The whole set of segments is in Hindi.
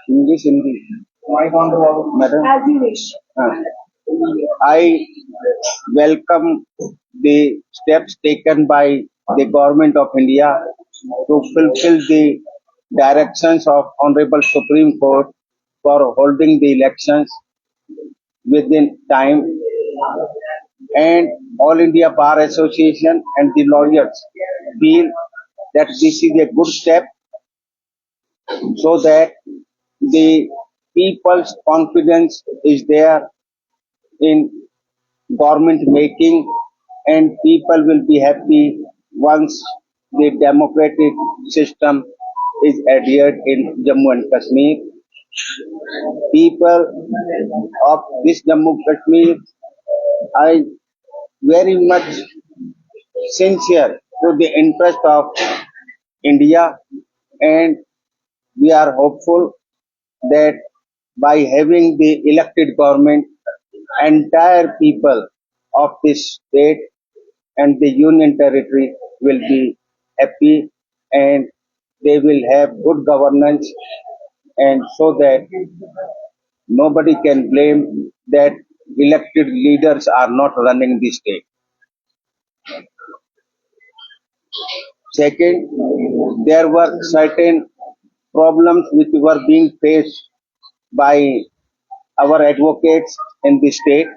English, Hindi. Madam, As you wish. uh, I welcome the steps taken by the government of India to fulfill the directions of Honorable Supreme Court for holding the elections within time, and All India Bar Association and the lawyers feel that this is a good step so that the people's confidence is there in government making, and people will be happy once the democratic system is adhered in Jammu and Kashmir. People of this Jammu and Kashmir are very much sincere to the interest of India, and we are hopeful that by having the elected government, entire people of this state and the union territory will be happy, and they will have good governance, and so that nobody can blame that elected leaders are not running the state. Second, there were certain problems which were being faced by our advocates in the state,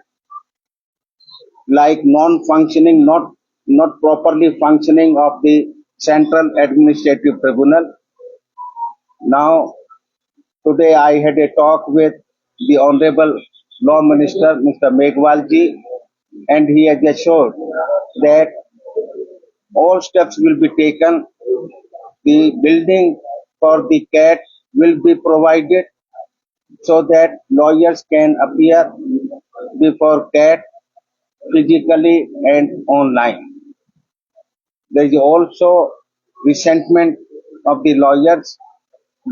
like non-functioning, not properly functioning of the Central Administrative Tribunal. Now, today I had a talk with the Honorable Law Minister, Mr. Meghwal ji, and he has assured that all steps will be taken. The building for the CAT will be provided so that lawyers can appear before CAT physically and online. There is also resentment of the lawyers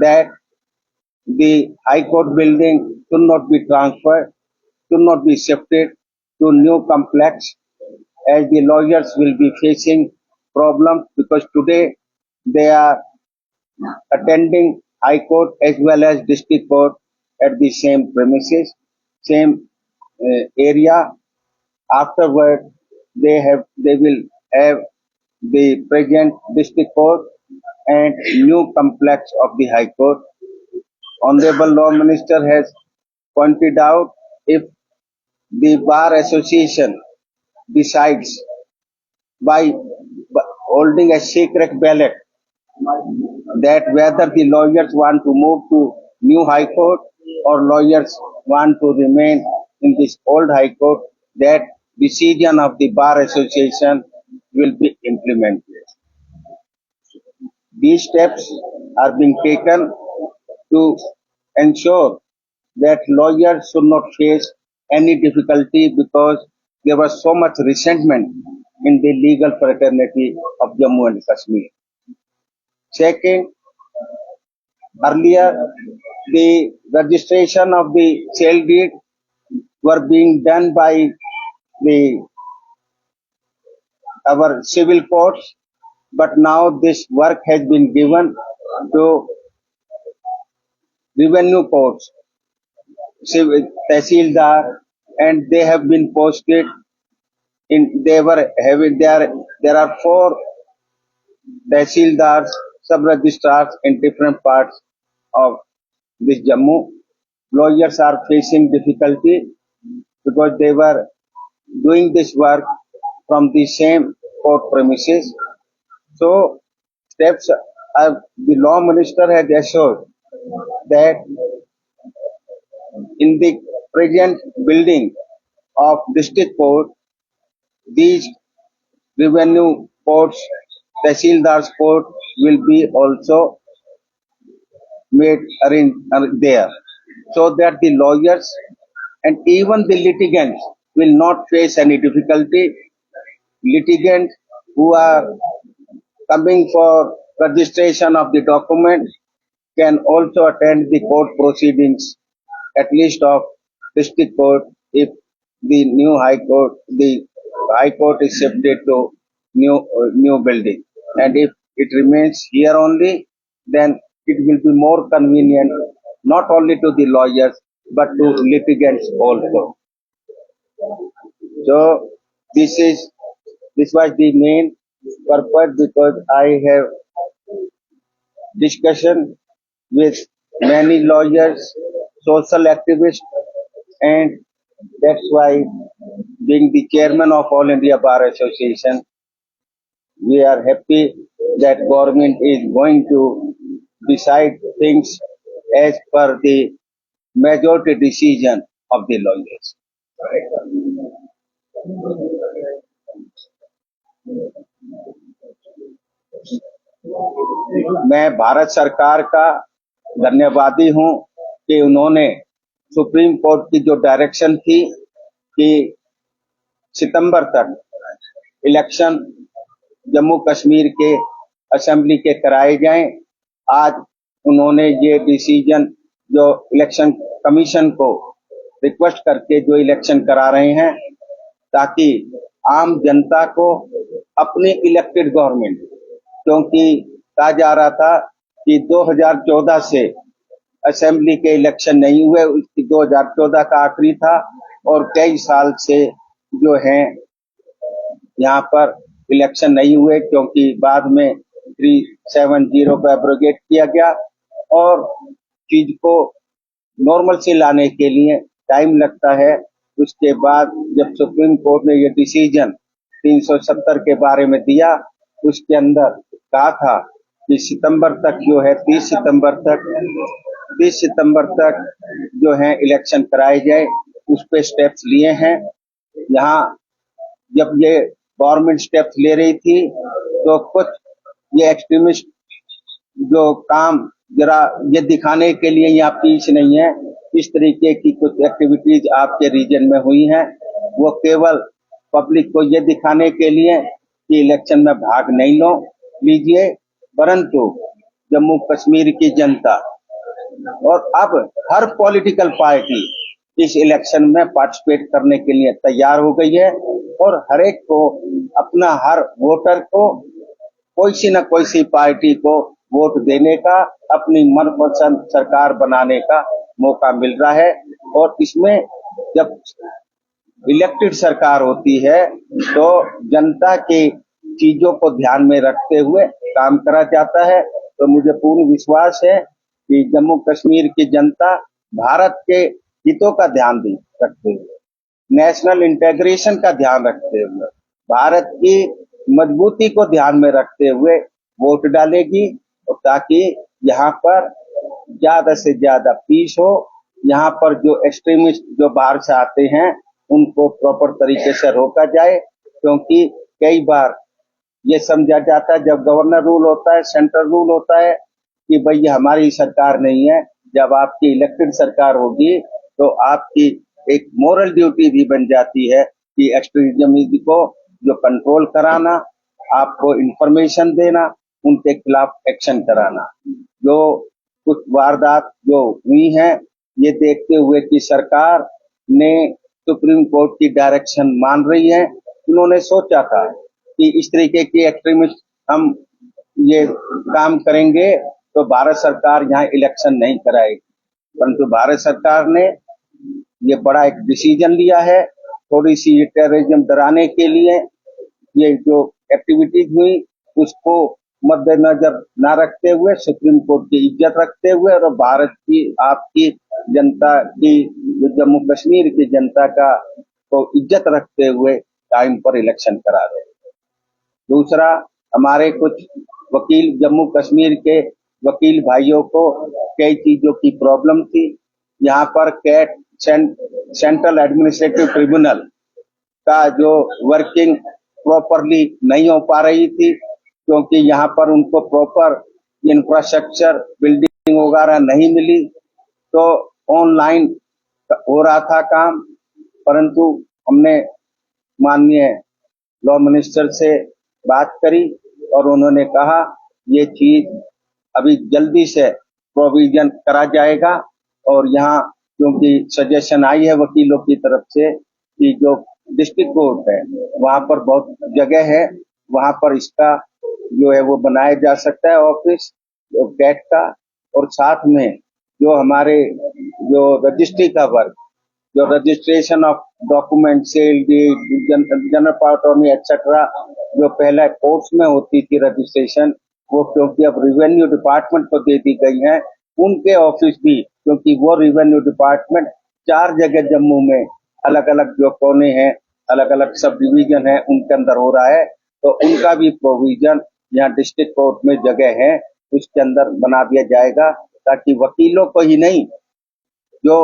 that the High Court building should not be transferred, should not be shifted to new complex, as the lawyers will be facing problems because today they are attending High Court as well as District Court at the same premises, same area. Afterward, they will have the present District Court and new complex of the High Court. Honorable Law Minister has pointed out, if the Bar Association decides by holding a secret ballot that whether the lawyers want to move to new High Court or lawyers want to remain in this old High Court, that decision of the Bar Association will be implemented. These steps are being taken to ensure that lawyers should not face any difficulty because there was so much resentment in the legal fraternity of Jammu and Kashmir. Second, earlier the registration of the sale deed were being done by the our civil courts, but now this work has been given to revenue courts, Tehsildar, and they have been posted in. They were having there. There are 4 Tehsildars, sub-registrars in different parts of this Jammu. Lawyers are facing difficulty because they were doing this work from the same court premises. So, steps the law minister has assured that in the present building of district court, these revenue courts, Tehsildar's court will be also made there, so that the lawyers and even the litigants will not face any difficulty. Litigants who are coming for registration of the document can also attend the court proceedings, at least of district court, if the new high court, the high court is shifted to new building, and if it remains here only, then it will be more convenient not only to the lawyers but to litigants also. So this was the main purpose, because I have discussion with many lawyers, social activists, and that's why, being the chairman of All India Bar Association, we are happy that government is going to decide things as per the majority decision of the lawyers. मैं भारत सरकार का धन्यवादी हूं कि उन्होंने सुप्रीम कोर्ट की जो डायरेक्शन थी कि सितंबर तक इलेक्शन जम्मू कश्मीर के असेंबली के कराए जाएं, आज उन्होंने ये डिसीजन जो इलेक्शन कमीशन को रिक्वेस्ट करके जो इलेक्शन करा रहे हैं, ताकि आम जनता को अपनी इलेक्टेड गवर्नमेंट, क्योंकि कहा जा रहा था कि 2014 से असेंबली के इलेक्शन नहीं हुए, उसकी 2014 का आखिरी था, और कई साल से जो है यहाँ पर इलेक्शन नहीं हुए, क्योंकि बाद में 370 को एब्रोगेट किया गया और चीज को नॉर्मल से लाने के लिए टाइम लगता है। उसके बाद जब सुप्रीम कोर्ट ने ये डिसीजन 370 के बारे में दिया, उसके अंदर कहा था कि सितंबर तक जो है 30 सितंबर तक जो है इलेक्शन कराए जाए, उस पे स्टेप्स लिए हैं। यहाँ जब ये गवर्नमेंट स्टेप्स ले रही थी तो कुछ ये एक्सट्रीमिस्ट जो काम जरा ये दिखाने के लिए यहाँ पीछ नहीं है, इस तरीके की कुछ एक्टिविटीज आपके रीजन में हुई हैं, वो केवल पब्लिक को ये दिखाने के लिए कि इलेक्शन में भाग नहीं लीजिए, परंतु जम्मू कश्मीर की जनता और अब हर पॉलिटिकल पार्टी इस इलेक्शन में पार्टिसिपेट करने के लिए तैयार हो गई है, और हर एक को अपना, हर वोटर को कोई सी न कोई सी पार्टी को वोट देने का, अपनी मनपसंद सरकार बनाने का मौका मिल रहा है। और इसमें जब इलेक्टेड सरकार होती है तो जनता की चीजों को ध्यान में रखते हुए काम करा जाता है। तो मुझे पूर्ण विश्वास है कि जम्मू कश्मीर की जनता भारत के हितों का ध्यान रखते हुए, नेशनल इंटीग्रेशन का ध्यान रखते हुए, भारत की मजबूती को ध्यान में रखते हुए वोट डालेगी, और ताकि यहाँ पर ज्यादा से ज्यादा पीस हो, यहाँ पर जो एक्सट्रीमिस्ट जो बाहर से आते हैं उनको प्रॉपर तरीके से रोका जाए। क्योंकि कई बार ये समझा जाता है, जब गवर्नर रूल होता है, सेंट्रल रूल होता है कि भाई ये हमारी सरकार नहीं है, जब आपकी इलेक्टेड सरकार होगी तो आपकी एक मोरल ड्यूटी भी बन जाती है कि एक्सट्रीमिज्म को जो कंट्रोल कराना, आपको इंफॉर्मेशन देना, उनके खिलाफ एक्शन कराना। जो कुछ वारदात जो हुई हैं, ये देखते हुए कि सरकार ने सुप्रीम कोर्ट की डायरेक्शन मान रही है, उन्होंने सोचा था कि इस तरीके की एक्सट्रीमिस्ट हम ये काम करेंगे तो भारत सरकार यहाँ इलेक्शन नहीं कराएगी, परंतु भारत सरकार ने ये बड़ा एक डिसीजन लिया है। थोड़ी सी टेररिज्म डराने के लिए ये जो एक्टिविटीज हुई उसको मद्देनजर न रखते हुए, सुप्रीम कोर्ट की इज्जत रखते हुए और भारत की, आपकी जनता की, जम्मू कश्मीर की जनता का को इज्जत रखते हुए टाइम पर इलेक्शन करा रहे। दूसरा, हमारे कुछ वकील, जम्मू कश्मीर के वकील भाइयों को कई चीजों की प्रॉब्लम थी। यहाँ पर कैट, सेंट्रल एडमिनिस्ट्रेटिव ट्रिब्यूनल का जो वर्किंग प्रॉपरली नहीं हो पा रही थी, क्योंकि यहाँ पर उनको प्रॉपर इंफ्रास्ट्रक्चर, बिल्डिंग वगैरह नहीं मिली, तो ऑनलाइन हो रहा था काम। परंतु हमने माननीय लॉ मिनिस्टर से बात करी और उन्होंने कहा ये चीज अभी जल्दी से प्रोविजन करा जाएगा, और यहाँ क्योंकि सजेशन आई है वकीलों की तरफ से कि जो डिस्ट्रिक्ट कोर्ट है वहां पर बहुत जगह है, वहां पर इसका जो है वो बनाया जा सकता है ऑफिस कैट का, और साथ में जो हमारे जो रजिस्ट्री का वर्क, जो registration of document, sale deed, general पार्टोमी एक्सेट्रा, जो पहले कोर्ट्स में होती थी रजिस्ट्रेशन, वो क्योंकि अब रिवेन्यू डिपार्टमेंट को दे दी गई है, उनके ऑफिस भी, क्योंकि वो रिवेन्यू डिपार्टमेंट 4 जगह जम्मू में अलग अलग जो कोने हैं, अलग अलग सब डिवीजन है, उनके अंदर हो रहा है, तो उनका भी प्रोविजन यहाँ डिस्ट्रिक्ट कोर्ट में जगह है उसके अंदर बना दिया जाएगा, ताकि वकीलों को ही नहीं, जो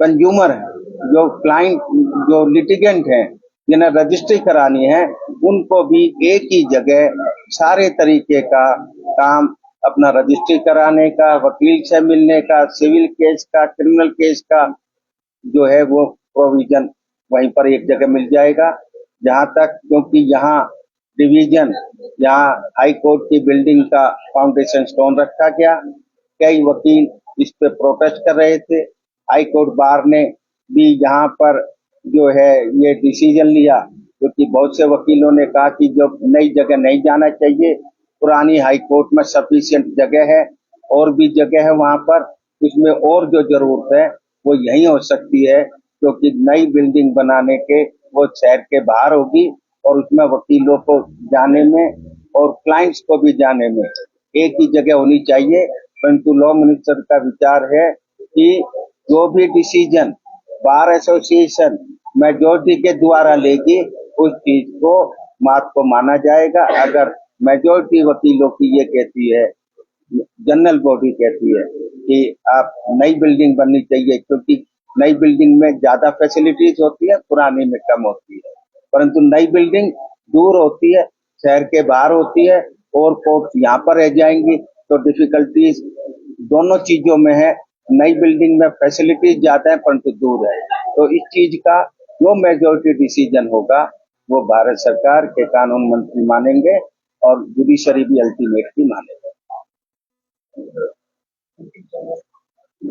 कंज्यूमर है, जो क्लाइंट, जो लिटिगेंट हैं, जिन्हें रजिस्ट्री करानी है, उनको भी एक ही जगह सारे तरीके का काम, अपना रजिस्ट्री कराने का, वकील से मिलने का, सिविल केस का, क्रिमिनल केस का, जो है वो प्रोविजन वहीं पर एक जगह मिल जाएगा। जहां तक, क्योंकि यहाँ डिवीजन, यहाँ हाई कोर्ट की बिल्डिंग का फाउंडेशन स्टोन रखा गया, कई वकील इस पे प्रोटेस्ट कर रहे थे, हाई कोर्ट बार ने भी यहाँ पर जो है ये डिसीजन लिया, क्योंकि बहुत से वकीलों ने कहा कि जो नई जगह नहीं जाना चाहिए, पुरानी हाई कोर्ट में सफिशिएंट जगह है, और भी जगह है वहां पर, उसमें और जो जरूरत है वो यही हो सकती है, क्योंकि नई बिल्डिंग बनाने के वो शहर के बाहर होगी, और उसमें वकीलों को जाने में और क्लाइंट्स को भी जाने में एक ही जगह होनी चाहिए। परंतु लॉ मिनिस्टर का विचार है कि जो भी डिसीजन बार एसोसिएशन मेजोरिटी के द्वारा लेगी, उस चीज को बात को माना जाएगा। अगर मेजोरिटी वकीलों की ये कहती है, जनरल बॉडी कहती है कि आप नई बिल्डिंग बननी चाहिए, क्योंकि नई बिल्डिंग में ज्यादा फैसिलिटीज होती है, पुरानी में कम होती है, परंतु नई बिल्डिंग दूर होती है, शहर के बाहर होती है, और कोर्ट यहाँ पर रह जाएंगी, तो डिफिकल्टीज दोनों चीजों में है। नई बिल्डिंग में फैसिलिटीज ज्यादा है परंतु दूर है, तो इस चीज का जो मेजोरिटी डिसीजन होगा वो भारत सरकार के कानून मंत्री मानेंगे और जुडिशरी भी अल्टीमेटली मानेगा।